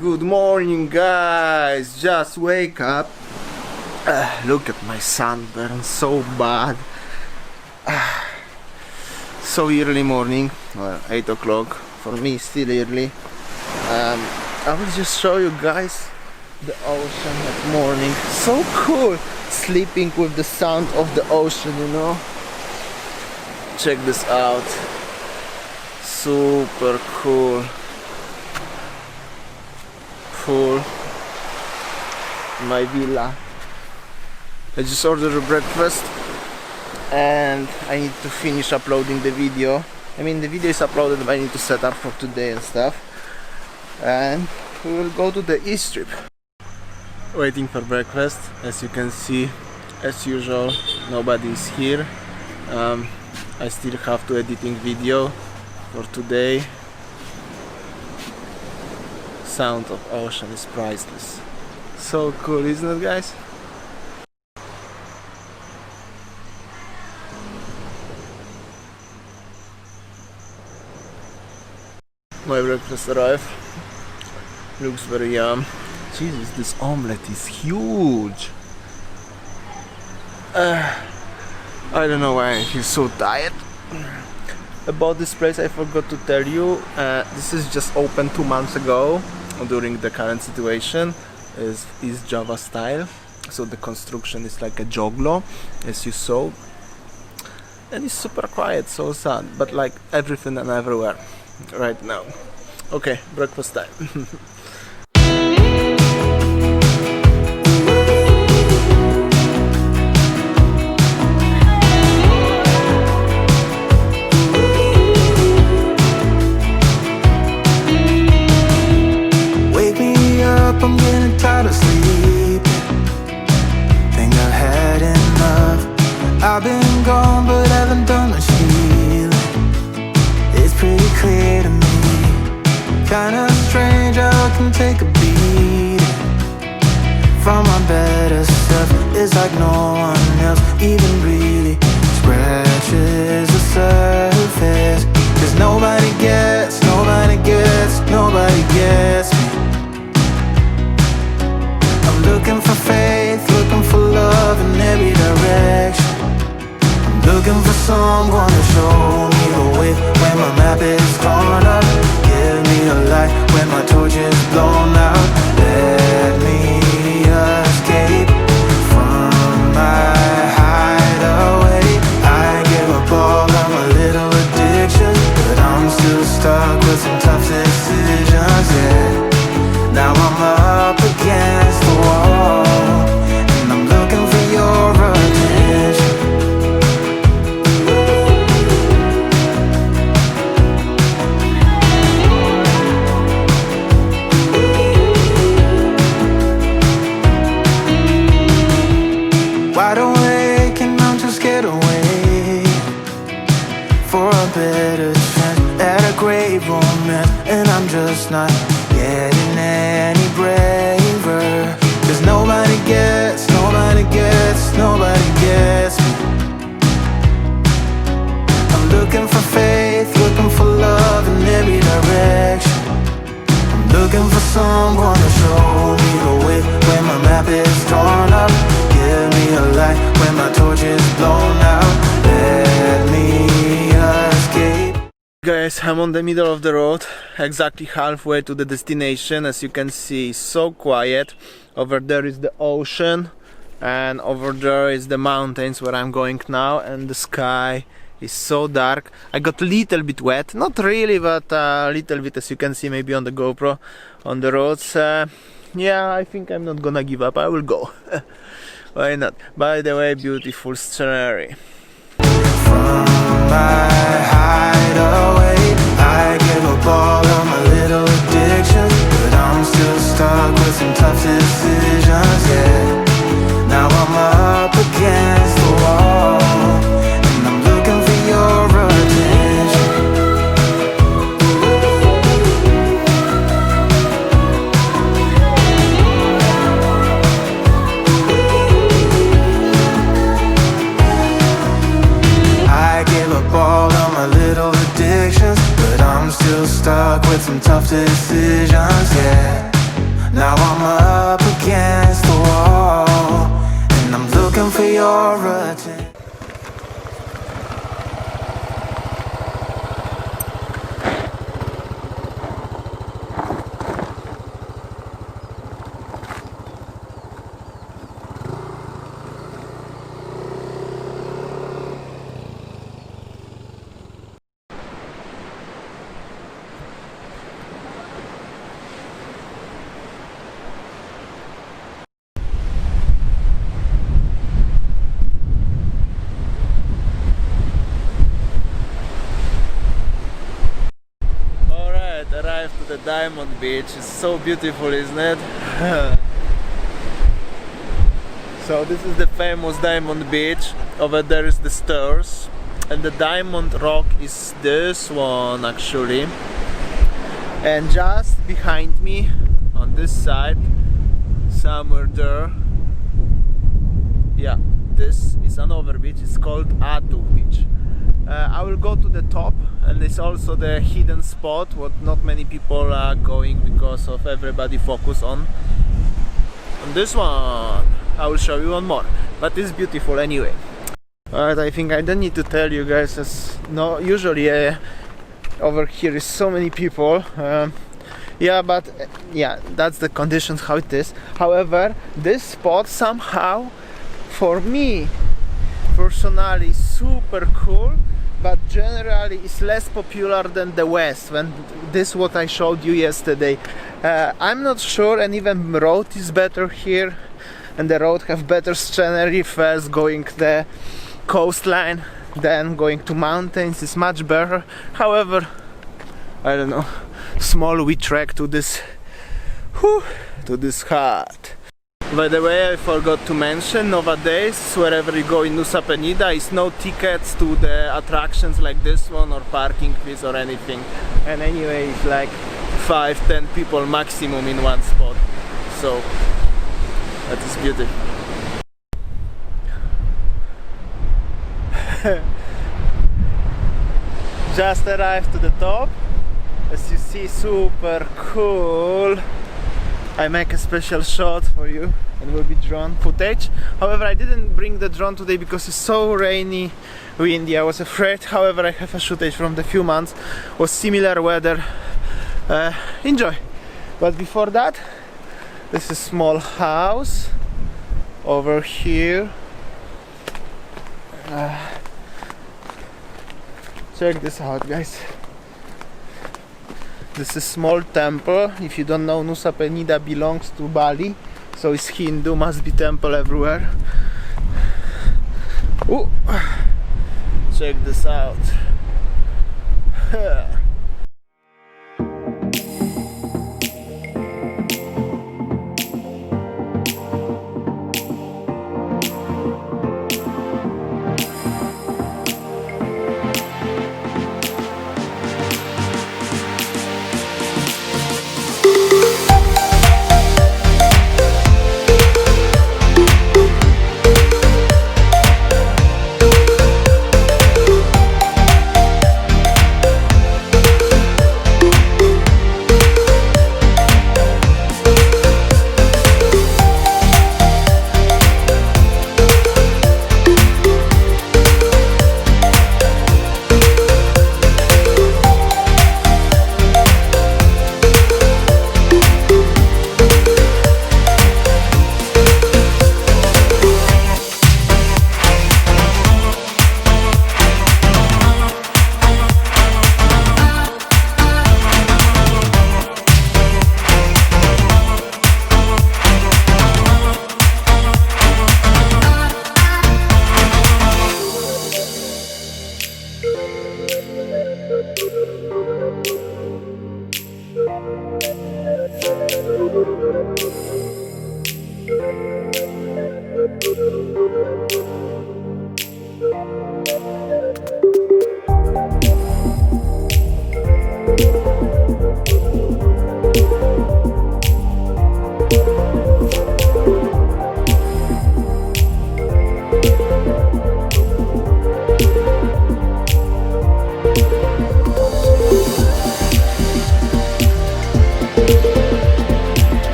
Good morning, guys. Just wake up. Look at my sunburn, so bad. So early morning, well, 8 o'clock for me, still early. I will just show you guys the ocean at morning. So cool, sleeping with the sound of the ocean, you know. Check this out, super cool. My villa. I just ordered a breakfast and I need to finish uploading the video. I mean, the video is uploaded, but I need to set up for today and stuff. And we will go to the East Strip. Waiting for breakfast. As you can see, as usual, nobody is here. I still have to editing video for today. Sound of ocean is priceless. So cool, isn't it, guys? My breakfast arrived. Looks very yum. Jesus, this omelette is huge. I don't know why I feel so tired. About this place, I forgot to tell you. This is just opened 2 months ago. During the current situation is Java style, so the construction is like a joglo, as you saw, and it's super quiet, so sad, but like everything and everywhere right now. Okay, breakfast time. I'm getting tired of sleeping. Think I've had enough. I've been gone but haven't done much healing. It's pretty clear to me. Kinda strange how I can take a beating from my better self. It's like no one else even really scratches the surface. Cause nobody gets me. Looking for faith, looking for love in every direction. I'm looking for someone to show me the way when my map is torn up. Give me a light when my torch is blown out. Let me escape from my hideaway. I give up all of my little addictions, but I'm still stuck with some tough decisions, yeah. Now I'm up against the wall, and I'm looking for your attention. Wide awake and I'm just scared away for a better chance at a great romance, and I'm just not getting any braver. 'Cause nobody gets me. I'm looking for faith, looking for love in every direction. I'm looking for someone to show me the way when my map is torn up. Give me a light when my torch is blown out. Let me escape. Guys, I'm on the middle of the road, exactly halfway to the destination. As you can see, it's so quiet. Over there is the ocean, and over there is the mountains where I'm going now, and the sky is so dark. I got a little bit wet, not really, but a little bit, as you can see maybe on the GoPro on the roads. Yeah, I think I'm not gonna give up, I will go. Why not? By the way, beautiful scenery. From my hideaway, I give up all of my little addictions, but I'm still stuck with some tough decisions, yeah. Now I'm up against the wall, and I'm looking for your attention. I give up all of my little addictions, but I'm still stuck with some tough decisions, yeah. Now I'm up against the wall, and I'm looking for your attention. Arrived to the Diamond Beach. It's so beautiful, isn't it? So this is the famous Diamond Beach. Over there is the stairs, and the diamond rock is this one actually. And just behind me on this side, somewhere there, yeah, this is another beach. It's called Atuh beach. I will go to the top, and it's also the hidden spot what not many people are going because of everybody focus on this one. I will show you one more, but it's beautiful anyway. Alright, I think I don't need to tell you guys, as no, usually over here is so many people. Yeah, but yeah, that's the conditions how it is. However, this spot somehow, for me personally, super cool, but generally it's less popular than the west. When this what I showed you yesterday, I'm not sure, and even road is better here, and the road have better scenery. First going the coastline, then going to mountains is much better. However, I don't know, small we trek to this hut. By the way, I forgot to mention, nowadays wherever you go in Nusa Penida is no tickets to the attractions like this one, or parking fees or anything. And anyway, it's like 5-10 people maximum in one spot, so that is beautiful. Just arrived to the top. As you see, super cool. I make a special shot for you, and will be drone footage. However, I didn't bring the drone today because it's so rainy, windy. I was afraid. However, I have a footage from the few months, was similar weather. Enjoy. But before that, this is small house over here. Check this out, guys. This is small temple. If you don't know, Nusa Penida belongs to Bali, so it's Hindu, must be temple everywhere. Ooh. Check this out.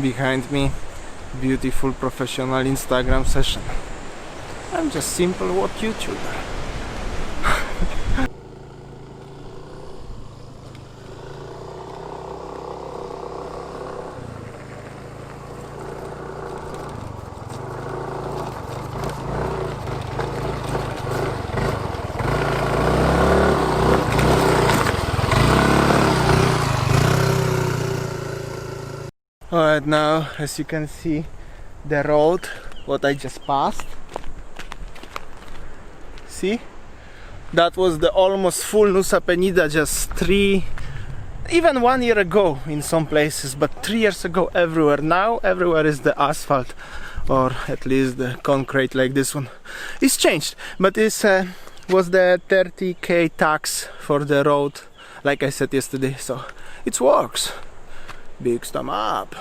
behind me, beautiful professional Instagram session. I'm just simple what YouTuber. Alright, now as you can see the road what I just passed, see, that was the almost full Nusa Penida just 1 year ago in some places, but 3 years ago everywhere. Now everywhere is the asphalt, or at least the concrete like this one. It's changed, but this was the 30k tax for the road, like I said yesterday, so it works. Big thumb up.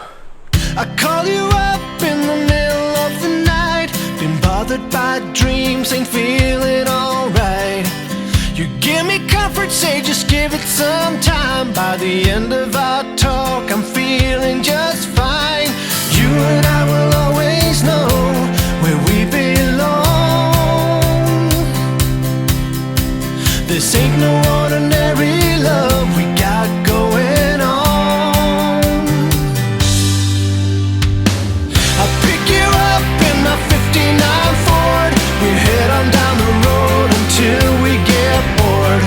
I call you up in the middle of the night, been bothered by dreams, ain't feeling alright. You give me comfort, say just give it some time. By the end of our talk, I'm feeling just fine. You and I will always know where we belong. This ain't no ordinary love we got going on. We head on down the road until we get bored.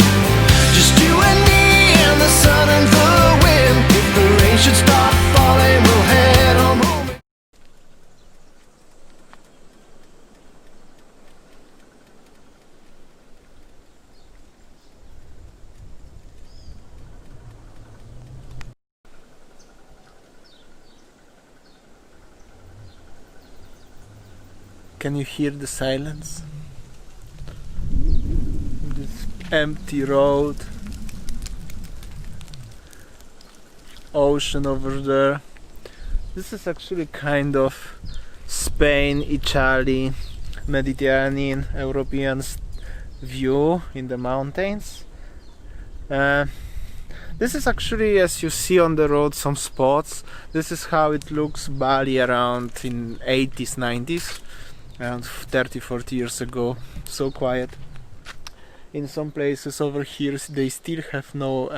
Just you and me and the sun and the wind. If the rain should start falling, we'll head on home. Can you hear the silence? This empty road, ocean over there. This is actually kind of Spain, Italy, Mediterranean, European view in the mountains. This is actually, as you see on the road, some spots. This is how it looks Bali around in 80s, 90s. Around 30-40 years ago, so quiet. In some places over here they still have no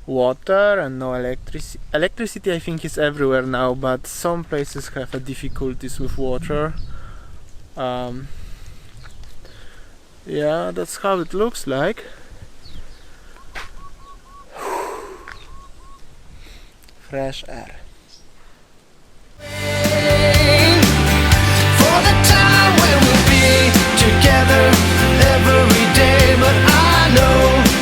water and no electricity. Electricity I think is everywhere now, but some places have difficulties with water. Yeah, that's how it looks like. Fresh air. Together every day, but I know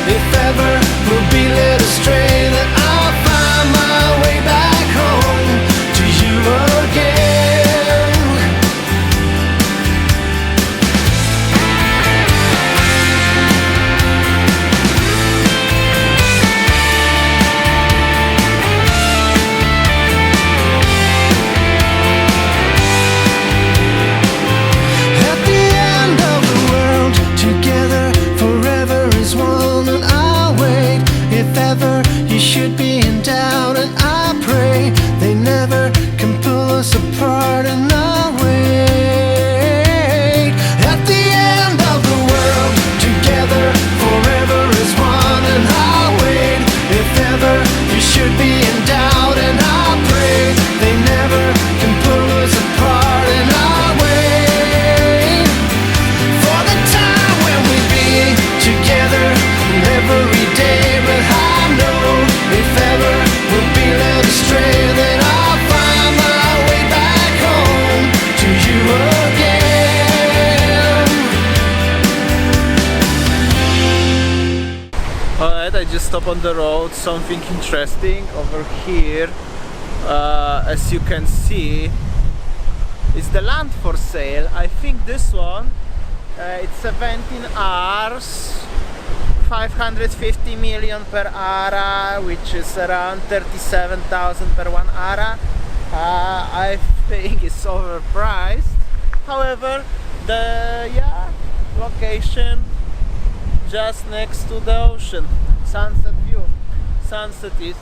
if ever we'll be led astray, that I'll find my way back home to you again. At the end of the world, together forever is one, and I'll wait if ever you should be in doubt, and I pray they never can pull us apart, and I'll wait. At the end of the world, together forever is one, and I'll wait if ever you should be in doubt, and I pray they never can pull us apart, and I'll wait for the time when we be together every day. But I know if ever we'll be led astray, then I'll find my way back home to you again. Alright, I just stopped on the road. Something interesting over here. As you can see, is the land for sale. I think this one, it's 17 hours, 550 million per hour, which is around 37,000 per 1 hour. I think it's overpriced. However, the location just next to the ocean, sunset view. Sunset is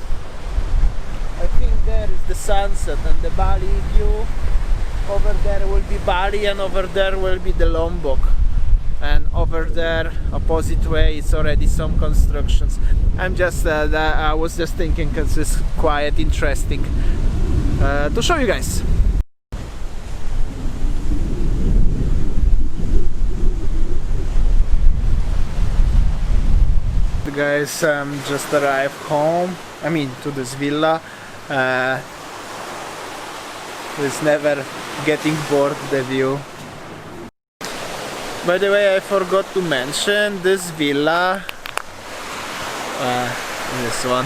I think there is the sunset and the Bali view. Over there will be Bali and over there will be the Lombok. And over there, opposite way, it's already some constructions. I was just thinking because it's quite interesting to show you guys. Guys, just arrived home. I mean, to this villa. It's never getting bored, the view. By the way, I forgot to mention this villa. This one.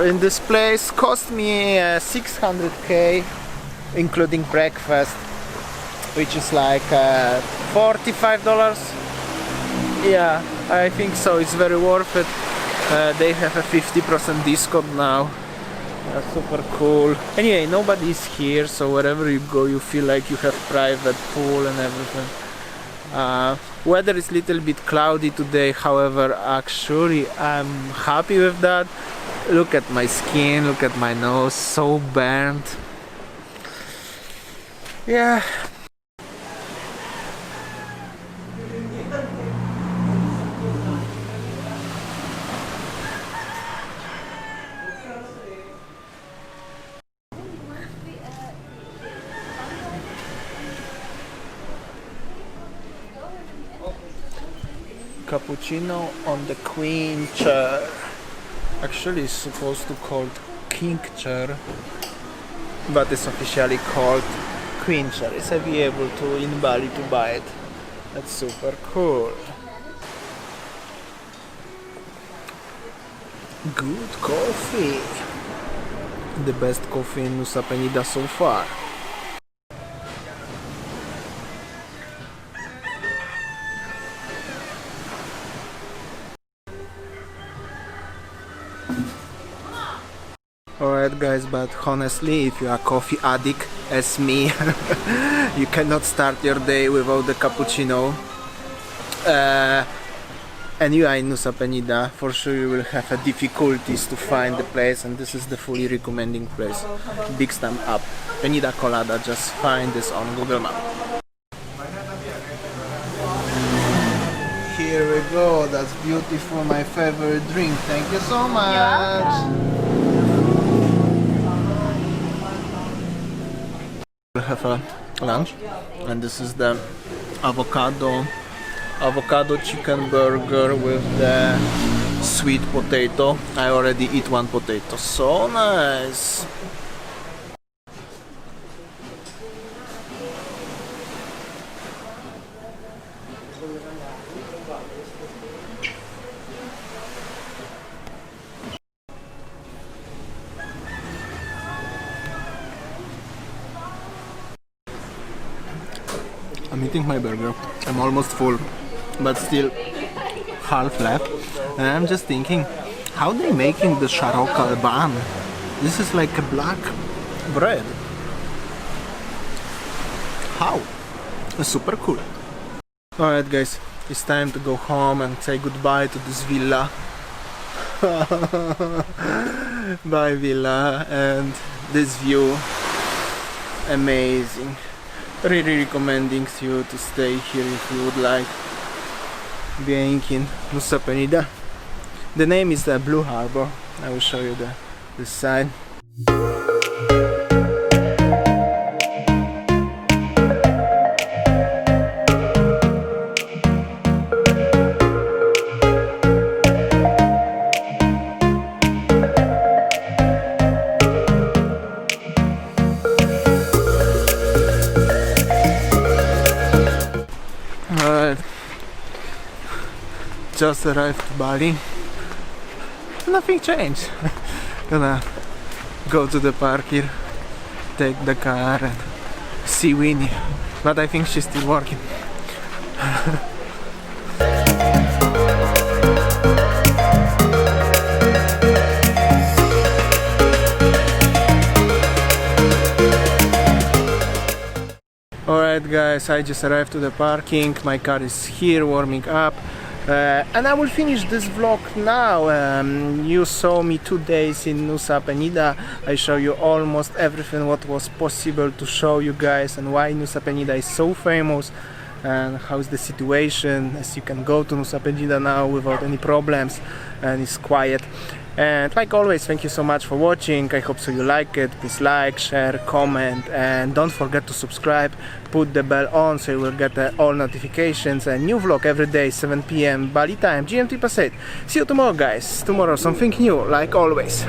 In this place cost me 600k, including breakfast, which is like $45. Yeah, I think so. It's very worth it. They have a 50% discount now. Super cool. Anyway, nobody's here, so wherever you go you feel like you have private pool and everything. Weather is a little bit cloudy today, however actually I'm happy with that. Look at my skin, look at my nose, so burnt. Yeah. Cappuccino on the queen chair. Actually it's supposed to called king chair, but it's officially called queen chair. It's available to in Bali to buy it. That's super cool. Good coffee. The best coffee in Nusa Penida so far. Alright guys, but honestly, if you are a coffee addict as me, you cannot start your day without the cappuccino. And you are in Nusa Penida, for sure you will have difficulties to find the place, and this is the fully recommending place. Big stamp up. Penida Colada, just find this on Google Map. Here we go, that's beautiful, my favorite drink. Thank you so much. We have a lunch, and this is the avocado chicken burger with the sweet potato. I already eat one potato, so nice. I'm eating my burger. I'm almost full, but still half left. And I'm just thinking, how they making the sharokal bun? This is like a black bread. How? It's super cool. Alright guys, it's time to go home and say goodbye to this villa. Bye villa, and this view, amazing. Really recommending you to stay here if you would like. Being in Nusa Penida. The name is the Blue Harbor. I will show you the sign. Just arrived to Bali. Nothing changed. Gonna go to the park here, take the car and see Winnie. But I think she's still working. Alright guys, I just arrived to the parking. My car is here warming up. And I will finish this vlog now. You saw me 2 days in Nusa Penida. I show you almost everything what was possible to show you guys, and why Nusa Penida is so famous and how's the situation, as you can go to Nusa Penida now without any problems and it's quiet. And like always, thank you so much for watching. I hope so you like it. Please like, share, comment, and don't forget to subscribe. Put the bell on so you will get all notifications. A new vlog every day, 7 p.m. Bali time, GMT +8. See you tomorrow, guys. Tomorrow something new, like always.